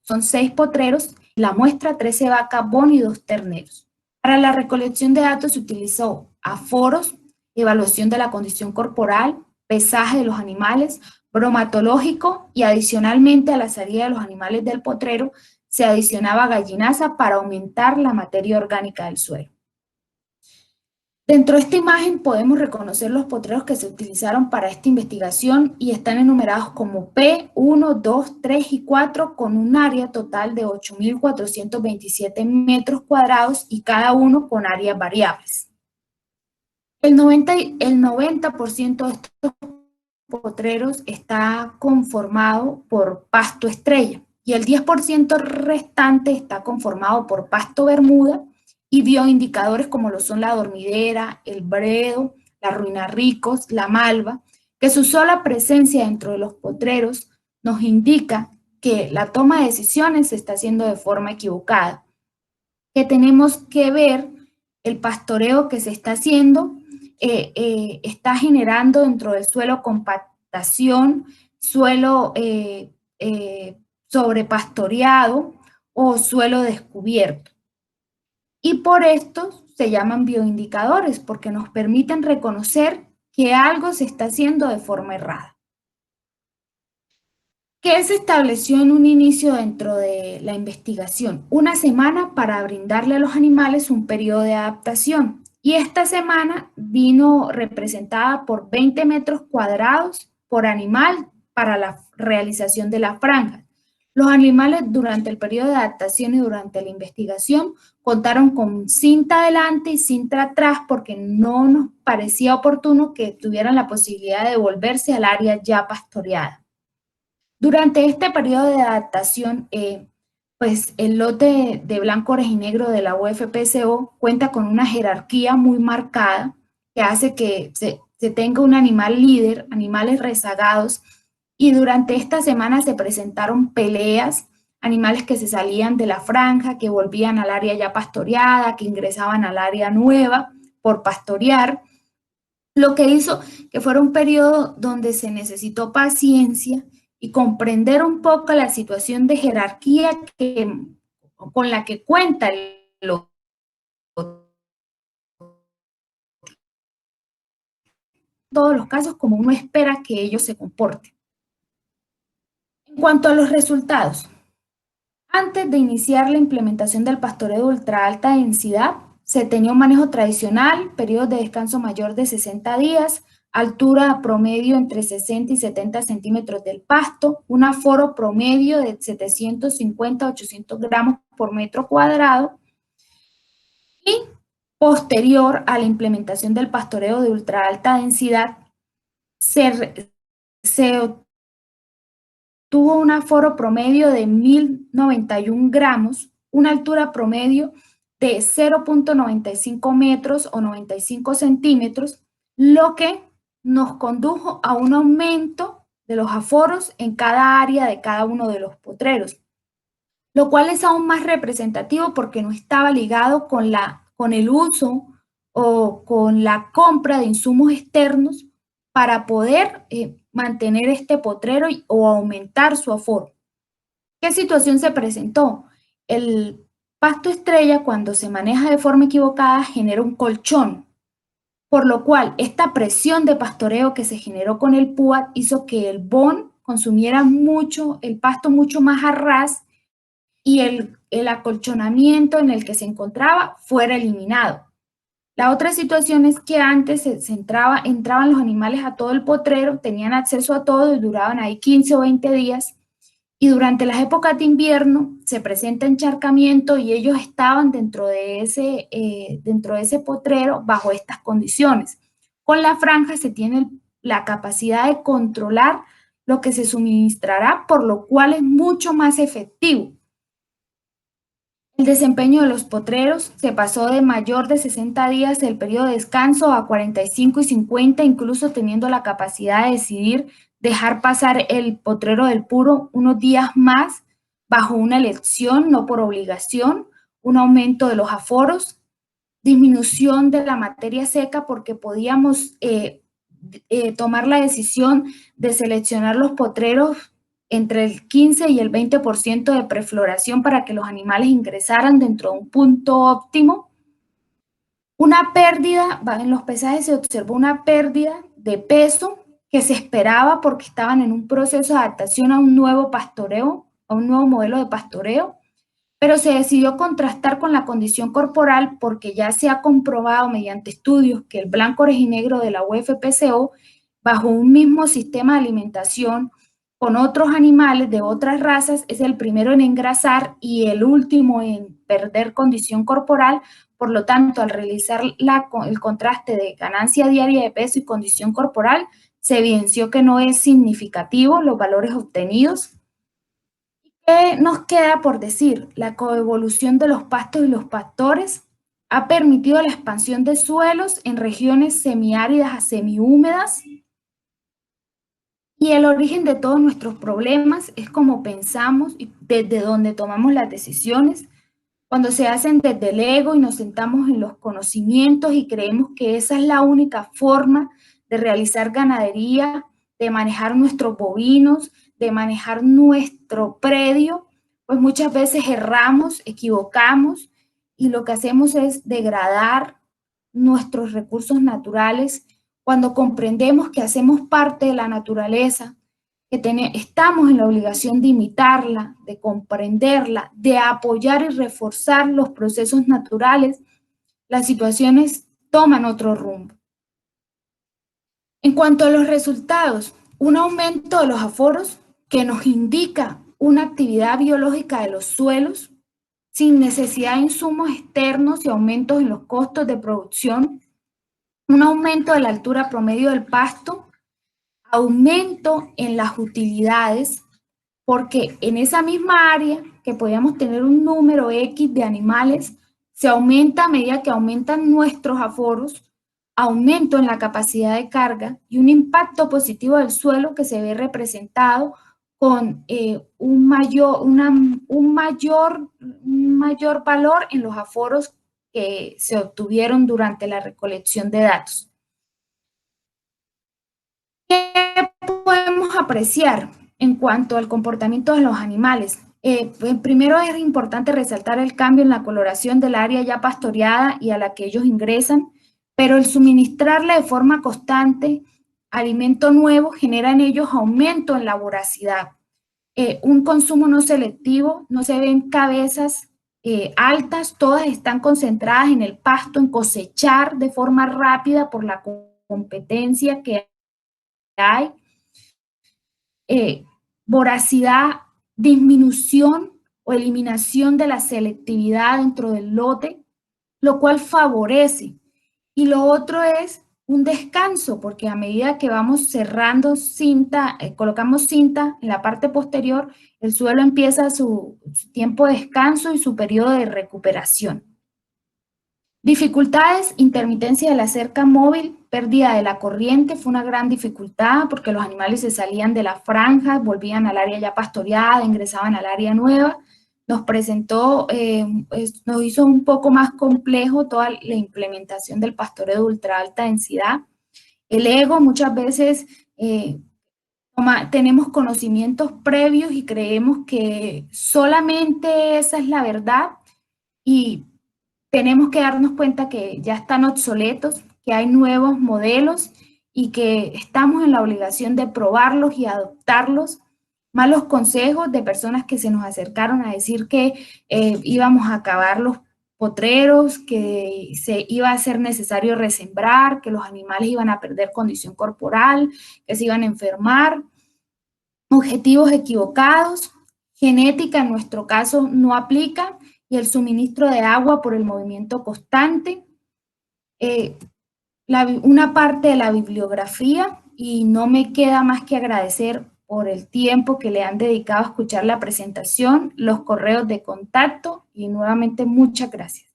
Speaker 3: son 6 potreros, la muestra 13 vacas bono y 2 terneros. Para la recolección de datos se utilizó aforos, evaluación de la condición corporal, pesaje de los animales, bromatológico y adicionalmente a la salida de los animales del potrero se adicionaba gallinaza para aumentar la materia orgánica del suelo. Dentro de esta imagen podemos reconocer los potreros que se utilizaron para esta investigación y están enumerados como P, 1, 2, 3 y 4 con un área total de 8.427 metros cuadrados y cada uno con áreas variables. El 90% de estos potreros está conformado por pasto estrella y el 10% restante está conformado por pasto bermuda y bioindicadores como lo son la dormidera, el bredo, la ruina ricos, la malva, que su sola presencia dentro de los potreros nos indica que la toma de decisiones se está haciendo de forma equivocada, que tenemos que ver el pastoreo que se está haciendo, está generando dentro del suelo compactación, suelo sobrepastoreado o suelo descubierto. Y por esto se llaman bioindicadores, porque nos permiten reconocer que algo se está haciendo de forma errada. ¿Qué se estableció en un inicio dentro de la investigación? Una semana para brindarle a los animales un periodo de adaptación. Y esta semana vino representada por 20 metros cuadrados por animal para la realización de la franja. Los animales durante el periodo de adaptación y durante la investigación contaron con cinta adelante y cinta atrás porque no nos parecía oportuno que tuvieran la posibilidad de volverse al área ya pastoreada. Durante este periodo de adaptación, pues el lote de blanco orejinegro de la UFPCO cuenta con una jerarquía muy marcada que hace que se tenga un animal líder, animales rezagados, y durante esta semana se presentaron peleas, animales que se salían de la franja, que volvían al área ya pastoreada, que ingresaban al área nueva por pastorear, lo que hizo que fuera un periodo donde se necesitó paciencia y comprender un poco la situación de jerarquía con la que cuenta el lote. En todos los casos, como uno espera que ellos se comporten. En cuanto a los resultados, antes de iniciar la implementación del pastoreo de ultra alta densidad, se tenía un manejo tradicional, periodo de descanso mayor de 60 días, altura promedio entre 60 y 70 centímetros del pasto, un aforo promedio de 750 a 800 gramos por metro cuadrado, y posterior a la implementación del pastoreo de ultra alta densidad, se tuvo un aforo promedio de 1.091 gramos, una altura promedio de 0.95 metros o 95 centímetros, lo que nos condujo a un aumento de los aforos en cada área de cada uno de los potreros, lo cual es aún más representativo porque no estaba ligado con el uso o con la compra de insumos externos para poder mantener este potrero o aumentar su aforo. ¿Qué situación se presentó? El pasto estrella, cuando se maneja de forma equivocada, genera un colchón, por lo cual esta presión de pastoreo que se generó con el PUAT hizo que el BON consumiera el pasto mucho más a ras y el acolchonamiento en el que se encontraba fuera eliminado. La otra situación es que antes entraban los animales a todo el potrero, tenían acceso a todo y duraban ahí 15 o 20 días. Y durante las épocas de invierno se presenta encharcamiento y ellos estaban dentro de ese potrero bajo estas condiciones. Con la franja se tiene la capacidad de controlar lo que se suministrará, por lo cual es mucho más efectivo. El desempeño de los potreros se pasó de mayor de 60 días el periodo de descanso a 45 y 50, incluso teniendo la capacidad de decidir dejar pasar el potrero del puro unos días más bajo una elección, no por obligación, un aumento de los aforos, disminución de la materia seca porque podíamos tomar la decisión de seleccionar los potreros entre el 15 y el 20% de prefloración para que los animales ingresaran dentro de un punto óptimo. Una pérdida, en los pesajes se observó una pérdida de peso que se esperaba porque estaban en un proceso de adaptación a un nuevo pastoreo, a un nuevo modelo de pastoreo. pero se decidió contrastar con la condición corporal porque ya se ha comprobado mediante estudios que el blanco orejinegro de la UFPCO, bajo un mismo sistema de alimentación con otros animales de otras razas, es el primero en engrasar y el último en perder condición corporal. Por lo tanto, al realizar el contraste de ganancia diaria de peso y condición corporal, se evidenció que no es significativo los valores obtenidos. ¿Qué nos queda por decir? La coevolución de los pastos y los pastores ha permitido la expansión de suelos en regiones semiáridas a semihúmedas, y el origen de todos nuestros problemas es cómo pensamos y desde dónde tomamos las decisiones. Cuando se hacen desde el ego y nos sentamos en los conocimientos y creemos que esa es la única forma de realizar ganadería, de manejar nuestros bovinos, de manejar nuestro predio, pues muchas veces erramos, equivocamos y lo que hacemos es degradar nuestros recursos naturales. Cuando comprendemos que hacemos parte de la naturaleza, que estamos en la obligación de imitarla, de comprenderla, de apoyar y reforzar los procesos naturales, las situaciones toman otro rumbo. En cuanto a los resultados, un aumento de los aforos que nos indica una actividad biológica de los suelos sin necesidad de insumos externos y aumentos en los costos de producción, un aumento de la altura promedio del pasto, aumento en las utilidades, porque en esa misma área que podíamos tener un número X de animales, se aumenta a medida que aumentan nuestros aforos, aumento en la capacidad de carga y un impacto positivo del suelo que se ve representado con un mayor valor en los aforos que se obtuvieron durante la recolección de datos. ¿Qué podemos apreciar en cuanto al comportamiento de los animales? Primero es importante resaltar el cambio en la coloración del área ya pastoreada y a la que ellos ingresan, pero el suministrarle de forma constante alimento nuevo genera en ellos aumento en la voracidad. Un consumo no selectivo, no se ven cabezas altas, todas están concentradas en el pasto, en cosechar de forma rápida por la competencia que hay. Voracidad, disminución o eliminación de la selectividad dentro del lote, lo cual favorece. Y lo otro es un descanso, porque a medida que vamos cerrando cinta, colocamos cinta en la parte posterior, el suelo empieza su tiempo de descanso y su periodo de recuperación. Dificultades: intermitencia de la cerca móvil, pérdida de la corriente, fue una gran dificultad porque los animales se salían de las franjas, volvían al área ya pastoreada, ingresaban al área nueva. Nos presentó, nos hizo un poco más complejo toda la implementación del pastoreo de ultra alta densidad. El ego, muchas veces tenemos conocimientos previos y creemos que solamente esa es la verdad, y tenemos que darnos cuenta que ya están obsoletos, que hay nuevos modelos y que estamos en la obligación de probarlos y adoptarlos. Malos consejos de personas que se nos acercaron a decir que íbamos a acabar los potreros, que se iba a ser necesario resembrar, que los animales iban a perder condición corporal, que se iban a enfermar. Objetivos equivocados. Genética en nuestro caso no aplica, y el suministro de agua por el movimiento constante. Una parte de la bibliografía, y no me queda más que agradecer por el tiempo que le han dedicado a escuchar la presentación, los correos de contacto, y nuevamente muchas gracias.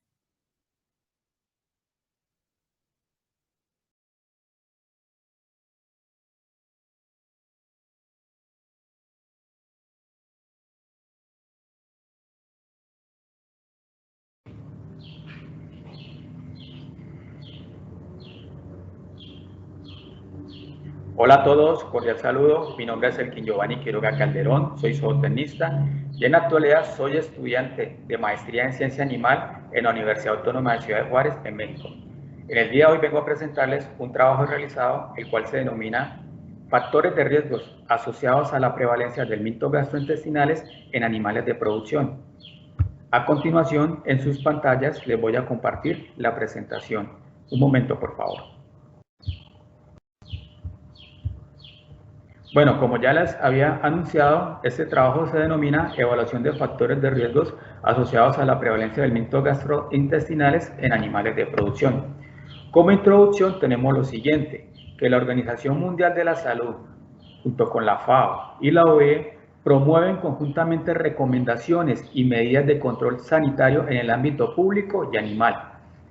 Speaker 4: Hola a todos, cordial saludo. Mi nombre es Elkin Giovanni Quiroga Calderón, soy zootecnista y en la actualidad soy estudiante de maestría en ciencia animal en la Universidad Autónoma de Ciudad de Juárez, en México. En el día de hoy vengo a presentarles un trabajo realizado, el cual se denomina Factores de riesgos asociados a la prevalencia del mitos gastrointestinales en animales de producción. A continuación, en sus pantallas les voy a compartir la presentación. Un momento, por favor. Bueno, como ya les había anunciado, este trabajo se denomina Evaluación de factores de riesgos asociados a la prevalencia de elementos gastrointestinales en animales de producción. Como introducción tenemos lo siguiente, que la Organización Mundial de la Salud, junto con la FAO y la OE, promueven conjuntamente recomendaciones y medidas de control sanitario en el ámbito público y animal.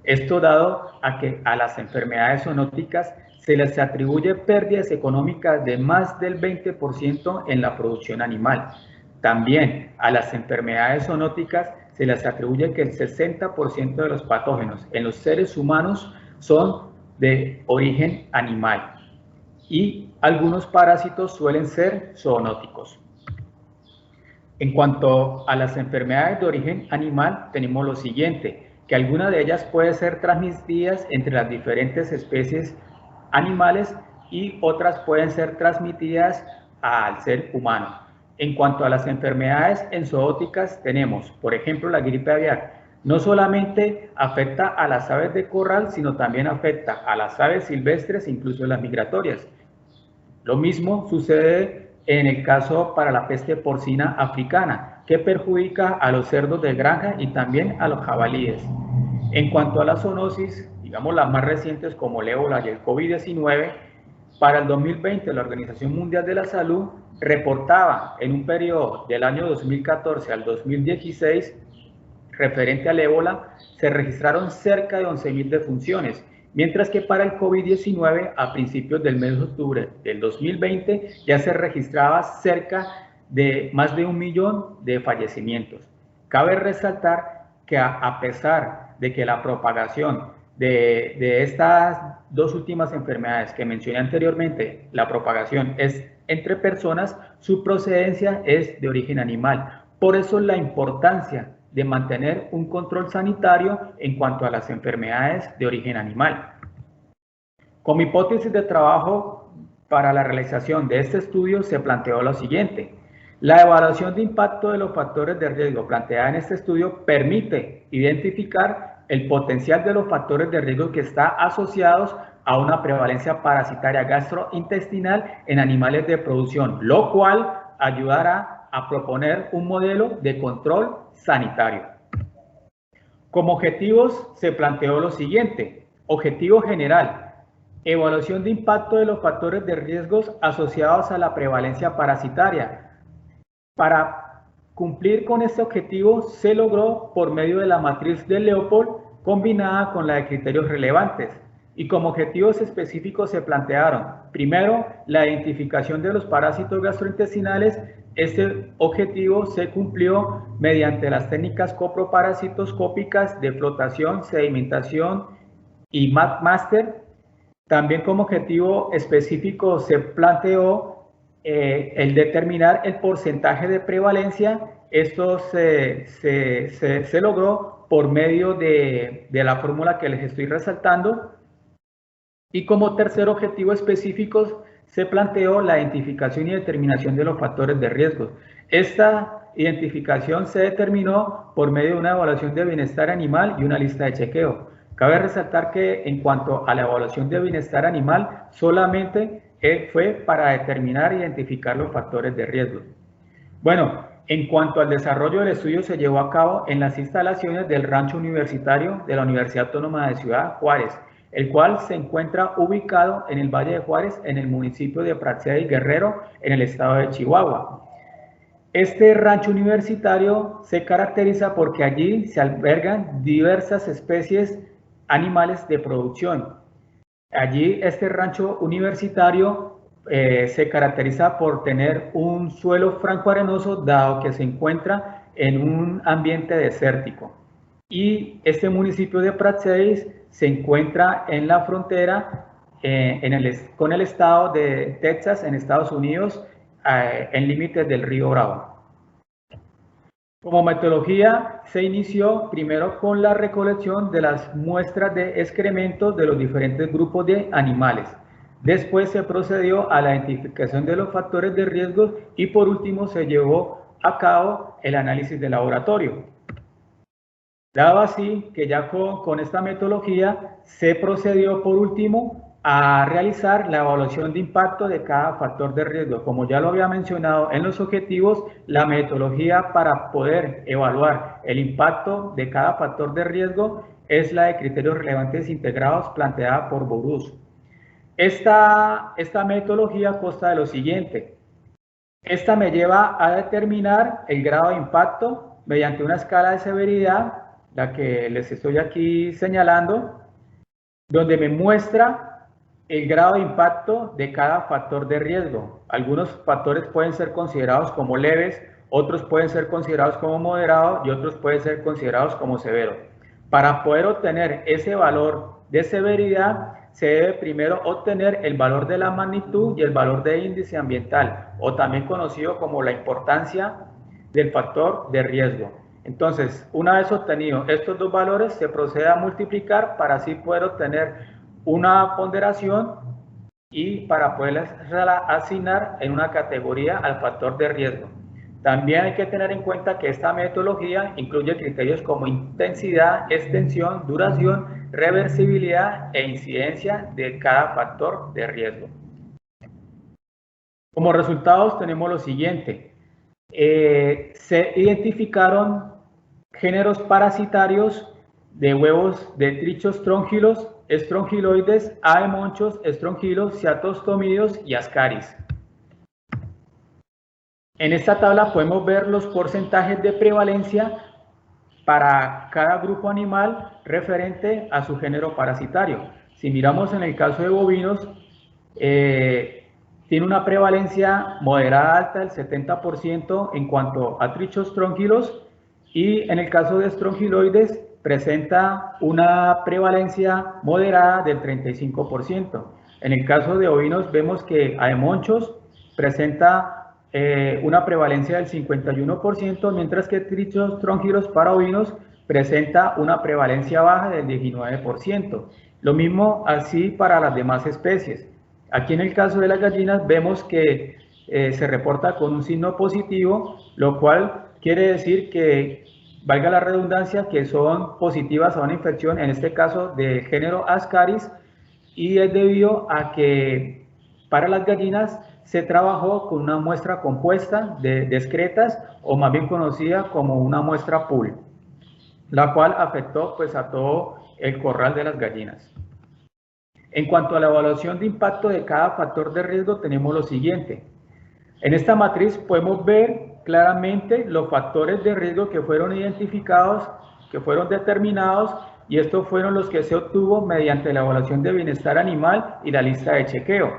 Speaker 4: Esto dado a que a las enfermedades zoonóticas se les atribuye pérdidas económicas de más del 20% en la producción animal. También a las enfermedades zoonóticas se les atribuye que el 60% de los patógenos en los seres humanos son de origen animal y algunos parásitos suelen ser zoonóticos. En cuanto a las enfermedades de origen animal, tenemos lo siguiente, que algunas de ellas pueden ser transmitidas entre las diferentes especies animales y otras pueden ser transmitidas al ser humano. En cuanto a las enfermedades zoonóticas, tenemos, por ejemplo, la gripe aviar. No solamente afecta a las aves de corral, sino también afecta a las aves silvestres, incluso las migratorias. Lo mismo sucede en el caso para la peste porcina africana, que perjudica a los cerdos de granja y también a los jabalíes. En cuanto a la zoonosis, digamos las más recientes como el ébola y el COVID-19, para el 2020 la Organización Mundial de la Salud reportaba en un periodo del año 2014 al 2016, referente al ébola, se registraron cerca de 11.000 defunciones, mientras que para el COVID-19 a principios del mes de octubre del 2020 ya se registraba cerca de más de 1 millón de fallecimientos. Cabe resaltar que a pesar de que la propagación de estas dos últimas enfermedades que mencioné anteriormente, la propagación es entre personas, su procedencia es de origen animal. Por eso la importancia de mantener un control sanitario en cuanto a las enfermedades de origen animal. Como hipótesis de trabajo para la realización de este estudio se planteó lo siguiente. La evaluación de impacto de los factores de riesgo planteada en este estudio permite identificar el potencial de los factores de riesgo que está asociados a una prevalencia parasitaria gastrointestinal en animales de producción, lo cual ayudará a proponer un modelo de control sanitario. Como objetivos se planteó lo siguiente. Objetivo general, evaluación de impacto de los factores de riesgos asociados a la prevalencia parasitaria. Para cumplir con este objetivo se logró por medio de la matriz de Leopold combinada con la de criterios relevantes. Y como objetivos específicos se plantearon, primero, la identificación de los parásitos gastrointestinales. Este objetivo se cumplió mediante las técnicas coproparasitoscópicas de flotación, sedimentación y MAP-MASTER. También como objetivo específico se planteó el determinar el porcentaje de prevalencia. Esto se logró por medio de la fórmula que les estoy resaltando. Y como tercer objetivo específico se planteó la identificación y determinación de los factores de riesgo. Esta identificación se determinó por medio de una evaluación de bienestar animal y una lista de chequeo. Cabe resaltar que en cuanto a la evaluación de bienestar animal, solamente fue para determinar e identificar los factores de riesgo. Bueno, en cuanto al desarrollo del estudio, se llevó a cabo en las instalaciones del rancho universitario de la Universidad Autónoma de Ciudad Juárez, el cual se encuentra ubicado en el Valle de Juárez, en el municipio de Praxedis Guerrero, en el estado de Chihuahua. Este rancho universitario se caracteriza porque allí se albergan diversas especies animales de producción. Allí este rancho universitario se caracteriza por tener un suelo franco-arenoso, dado que se encuentra en un ambiente desértico. Y este municipio de Praxedis se encuentra en la frontera con el estado de Texas, en Estados Unidos, en límites del río Bravo. Como metodología, se inició primero con la recolección de las muestras de excrementos de los diferentes grupos de animales. Después se procedió a la identificación de los factores de riesgo y por último se llevó a cabo el análisis de laboratorio. Dado así que ya con esta metodología se procedió por último a realizar la evaluación de impacto de cada factor de riesgo. Como ya lo había mencionado en los objetivos, la metodología para poder evaluar el impacto de cada factor de riesgo es la de criterios relevantes integrados planteada por Bourous. Esta metodología consta de lo siguiente. Esta me lleva a determinar el grado de impacto mediante una escala de severidad, la que les estoy aquí señalando, donde me muestra el grado de impacto de cada factor de riesgo. Algunos factores pueden ser considerados como leves, otros pueden ser considerados como moderados y otros pueden ser considerados como severos. Para poder obtener ese valor de severidad, se debe primero obtener el valor de la magnitud y el valor de índice ambiental, o también conocido como la importancia del factor de riesgo. Entonces, una vez obtenido estos dos valores, se procede a multiplicar para así poder obtener una ponderación y para poder asignar en una categoría al factor de riesgo. También hay que tener en cuenta que esta metodología incluye criterios como intensidad, extensión, duración, reversibilidad e incidencia de cada factor de riesgo. Como resultados tenemos lo siguiente. Se identificaron géneros parasitarios de huevos de trichos trongílos, estrongiloides, aemonchos, estrongilos, ciatostomidos y ascaris. En esta tabla podemos ver los porcentajes de prevalencia para cada grupo animal referente a su género parasitario. Si miramos en el caso de bovinos, tiene una prevalencia moderada alta del 70% en cuanto a trichos trongílos, y en el caso de estrongiloides presenta una prevalencia moderada del 35%. En el caso de ovinos vemos que aemonchos presenta una prevalencia del 51%, mientras que trichos trongílos para ovinos presenta una prevalencia baja del 19%. Lo mismo así para las demás especies. Aquí en el caso de las gallinas vemos que se reporta con un signo positivo, lo cual quiere decir que, valga la redundancia, que son positivas a una infección, en este caso de género Ascaris, y es debido a que para las gallinas se trabajó con una muestra compuesta de excretas, o más bien conocida como una muestra pool, la cual afectó pues a todo el corral de las gallinas. En cuanto a la evaluación de impacto de cada factor de riesgo, tenemos lo siguiente. En esta matriz podemos ver claramente los factores de riesgo que fueron identificados, que fueron determinados, y estos fueron los que se obtuvo mediante la evaluación de bienestar animal y la lista de chequeo.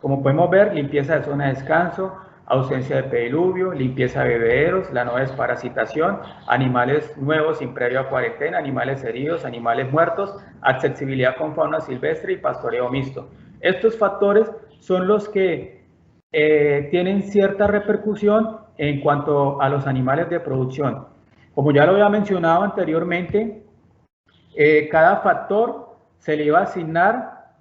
Speaker 4: Como podemos ver, limpieza de zona de descanso, ausencia de pediluvio, limpieza de bebederos, la no desparasitación, animales nuevos sin previa cuarentena, animales heridos, animales muertos, accesibilidad con fauna silvestre y pastoreo mixto. Estos factores son los que tienen cierta repercusión en cuanto a los animales de producción. Como ya lo había mencionado anteriormente, cada factor se le iba a asignar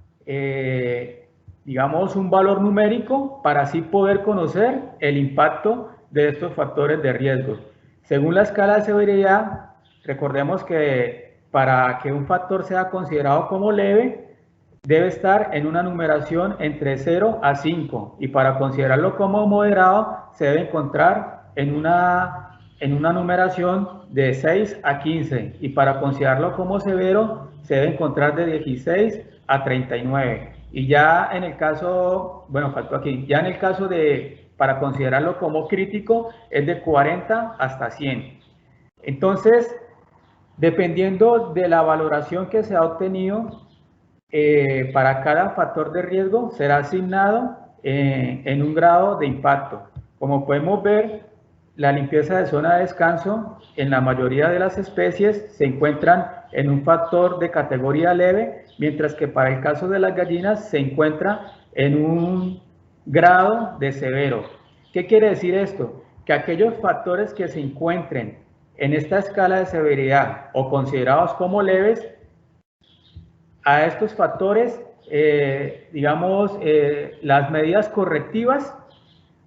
Speaker 4: digamos un valor numérico para así poder conocer el impacto de estos factores de riesgo. Según la escala de severidad, recordemos que para que un factor sea considerado como leve, debe estar en una numeración entre 0 a 5, y para considerarlo como moderado se debe encontrar en una numeración de 6 a 15, y para considerarlo como severo se debe encontrar de 16 a 39. Y ya en el caso, bueno, faltó aquí, ya en el caso de, para considerarlo como crítico, es de 40 hasta 100. Entonces, dependiendo de la valoración que se ha obtenido, para cada factor de riesgo será asignado en un grado de impacto. Como podemos ver, la limpieza de zona de descanso en la mayoría de las especies se encuentran en un factor de categoría leve, mientras que para el caso de las gallinas se encuentra en un grado de severo. ¿Qué quiere decir esto? Que aquellos factores que se encuentren en esta escala de severidad o considerados como leves, a estos factores, digamos, las medidas correctivas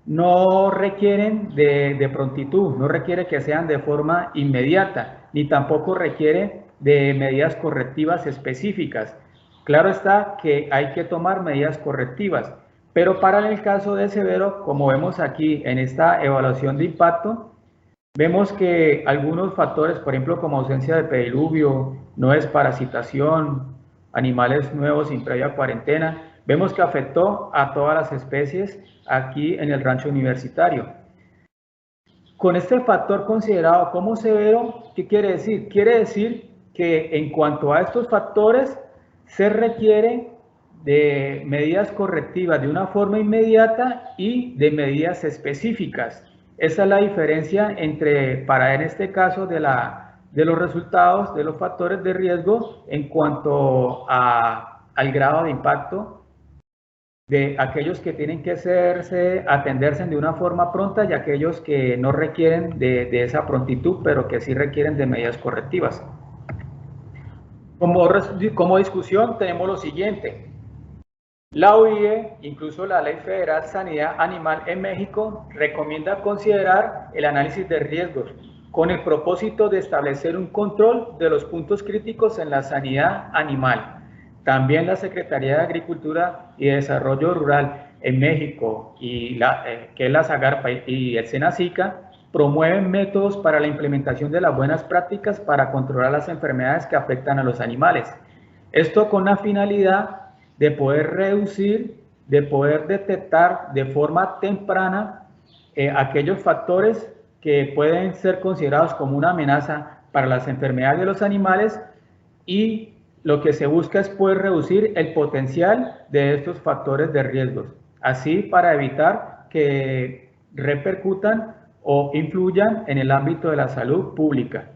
Speaker 4: no requieren de prontitud, no requiere que sean de forma inmediata, ni tampoco requiere de medidas correctivas específicas. Claro está que hay que tomar medidas correctivas, pero para el caso de severo, como vemos aquí en esta evaluación de impacto, vemos que algunos factores, por ejemplo, como ausencia de pediluvio, no desparasitación, animales nuevos sin previa cuarentena, vemos que afectó a todas las especies aquí en el rancho universitario. Con este factor considerado como severo, ¿qué quiere decir? Quiere decir que en cuanto a estos factores se requiere de medidas correctivas de una forma inmediata y de medidas específicas. Esa es la diferencia entre, en este caso, de los resultados de los factores de riesgo en cuanto al grado de impacto de aquellos que tienen que atenderse de una forma pronta y aquellos que no requieren de esa prontitud, pero que sí requieren de medidas correctivas. Como discusión tenemos lo siguiente. La OIE, incluso la Ley Federal de Sanidad Animal en México, recomienda considerar el análisis de riesgos con el propósito de establecer un control de los puntos críticos en la sanidad animal. También la Secretaría de Agricultura y Desarrollo Rural en México, que es la SAGARPA y el SENASICA, promueven métodos para la implementación de las buenas prácticas para controlar las enfermedades que afectan a los animales. Esto con la finalidad de poder reducir, de poder detectar de forma temprana aquellos factores que pueden ser considerados como una amenaza para las enfermedades de los animales, y lo que se busca es poder reducir el potencial de estos factores de riesgos, así para evitar que repercutan o influyan en el ámbito de la salud pública.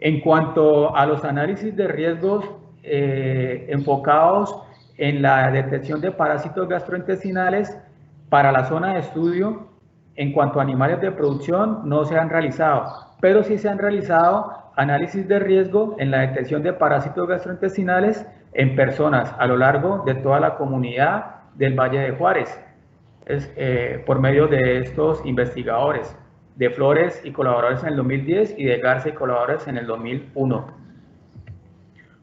Speaker 4: En cuanto a los análisis de riesgos enfocados en la detección de parásitos gastrointestinales, para la zona de estudio, en cuanto a animales de producción, no se han realizado, pero sí se han realizado análisis de riesgo en la detección de parásitos gastrointestinales en personas a lo largo de toda la comunidad del Valle de Juárez, por medio de estos investigadores, de Flores y colaboradores en el 2010 y de Garza y colaboradores en el 2001.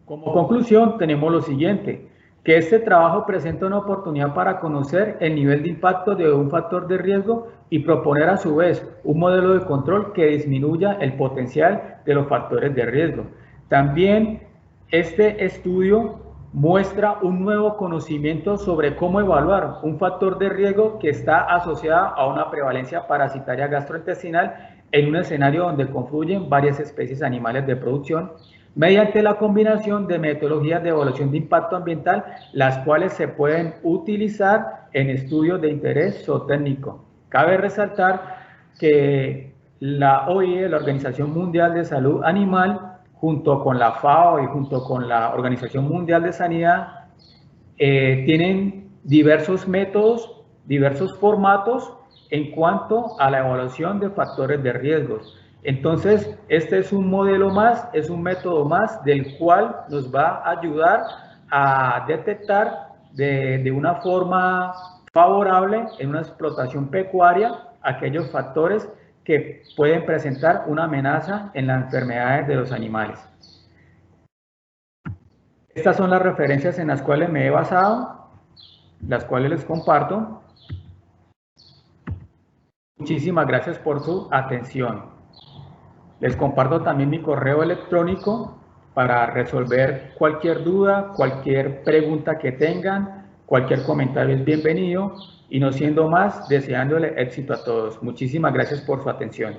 Speaker 4: Como conclusión tenemos lo siguiente, que este trabajo presenta una oportunidad para conocer el nivel de impacto de un factor de riesgo y proponer a su vez un modelo de control que disminuya el potencial de los factores de riesgo. También este estudio muestra un nuevo conocimiento sobre cómo evaluar un factor de riesgo que está asociado a una prevalencia parasitaria gastrointestinal en un escenario donde confluyen varias especies animales de producción, mediante la combinación de metodologías de evaluación de impacto ambiental, las cuales se pueden utilizar en estudios de interés zootécnico. Cabe resaltar que la OIE, la Organización Mundial de Salud Animal, junto con la FAO y junto con la Organización Mundial de Sanidad, tienen diversos métodos, diversos formatos en cuanto a la evaluación de factores de riesgos. Entonces, este es un modelo más, es un método más del cual nos va a ayudar a detectar de una forma favorable en una explotación pecuaria aquellos factores que pueden presentar una amenaza en las enfermedades de los animales. Estas son las referencias en las cuales me he basado, las cuales les comparto. Muchísimas gracias por su atención. Les comparto también mi correo electrónico para resolver cualquier duda, cualquier pregunta que tengan, cualquier comentario es bienvenido, y no siendo más, deseándole éxito a todos. Muchísimas gracias por su atención.